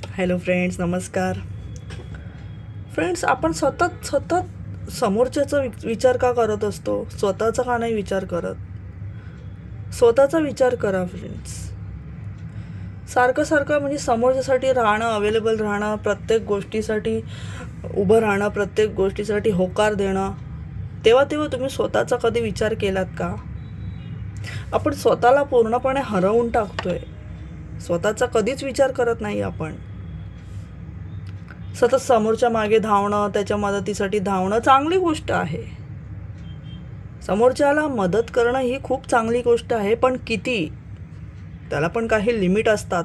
Hello friends, नमस्कार. Friends, आपण सतत सतत समोरच्याचा विचार का करत असतो? स्वतःचा का नाही विचार करत? स्वतःचा विचार करा फ्रेंड्स. सारखं सारखं म्हणजे समोरच्यासाठी राहणं, अवेलेबल राहणं, प्रत्येक गोष्टीसाठी उभं राहणं, प्रत्येक गोष्टीसाठी होकार देणं, तेव्हा तेव्हा तुम्ही स्वतःचा कधी विचार केलात का? आपण स्वतःला पूर्णपणे हरवून टाकतोय. स्वतःचा कधीच विचार करत नाही आपण. सतत समोरच्या मागे धावणं, त्याच्या मदतीसाठी धावणं चांगली गोष्ट आहे. समोरच्याला मदत करणं ही खूप चांगली गोष्ट आहे, पण किती? त्याला पण काही लिमिट असतात.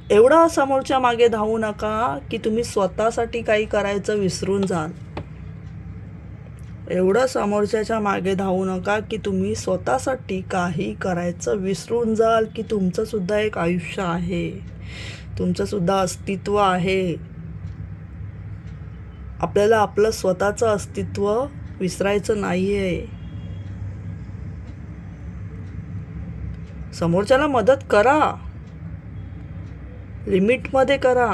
एवढा समोरच्या मागे धावू नका की तुम्ही स्वतःसाठी काही करायचं विसरून जाल. एवढं समोरच्याच्या मागे धावू नका की तुम्ही स्वतःसाठी काही करायचं विसरून जाल की तुमचं सुद्धा एक आयुष्य आहे, तुमचं सुद्धा अस्तित्व आहे. आपल्याला आपलं स्वतःचं अस्तित्व विसरायचं नाही आहे. समोरच्याला मदत करा, लिमिटमध्ये करा.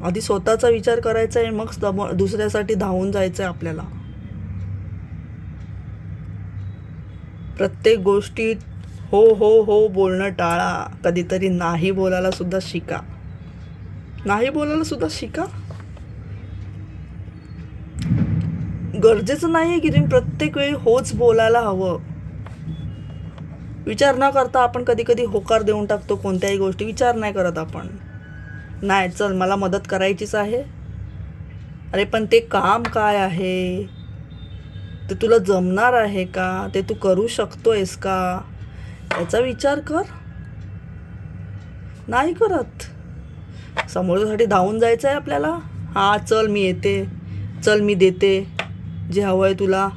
आधी स्वतःचा विचार करायचा आहे, मग दुसऱ्यासाठी धावून जायचं आहे आपल्याला. प्रत्येक गोष्टीत हो हो हो बोलणं टाळा. कधीतरी नाही बोलायला सुद्धा शिका. नाही बोलायला सुद्धा शिका. गरजेचं नाही आहे की तुम्ही प्रत्येक वेळी होच बोलायला हवं. विचार न करता आपण कधी कधी होकार देऊन टाकतो. कोणत्याही गोष्टी विचार नाही करत आपण. नाही, चल मला मदत करायचीच आहे. अरे पण ते काम काय आहे, ते तुला जमणार आहे का, ते तू करू शकतोयस का, याचा विचार कर. नाही करत. समोरच्यासाठी धावून जायचं आहे आपल्याला. हां, चल मी येते, चल मी देते जे हवं आहे तुला.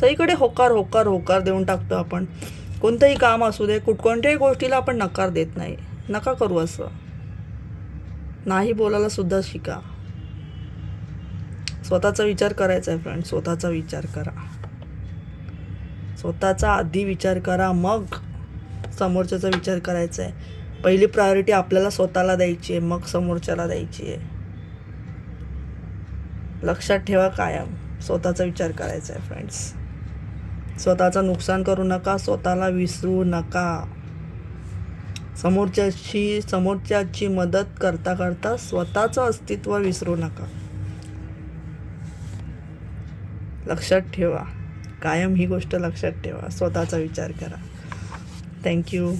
सगळीकडे होकार होकार होकार देऊन टाकतो आपण. कोणतंही काम असू दे, कोणत्याही गोष्टीला आपण नकार देत नाही. नका करू असं. नाही बोलायला सुद्धा शिका. स्वतःचा विचार करायचा आहे फ्रेंड. स्वतःचा विचार करा. स्वतःचा आधी विचार करा, मग समोरच्याचा विचार करायचा आहे. पहिली प्रायोरिटी आपल्याला स्वतःला द्यायची आहे, मग समोरच्याला द्यायची आहे. लक्षात ठेवा कायम. स्वतःचा विचार करायचा आहे फ्रेंड्स. स्वतःचं नुकसान करू नका, स्वतःला विसरू नका. समोरच्याची मदत करता करता स्वतःचं अस्तित्व विसरू नका. लक्षात ठेवा, कायम ही गोष्ट लक्षात ठेवा. स्वतःचा विचार करा. थँक्यू.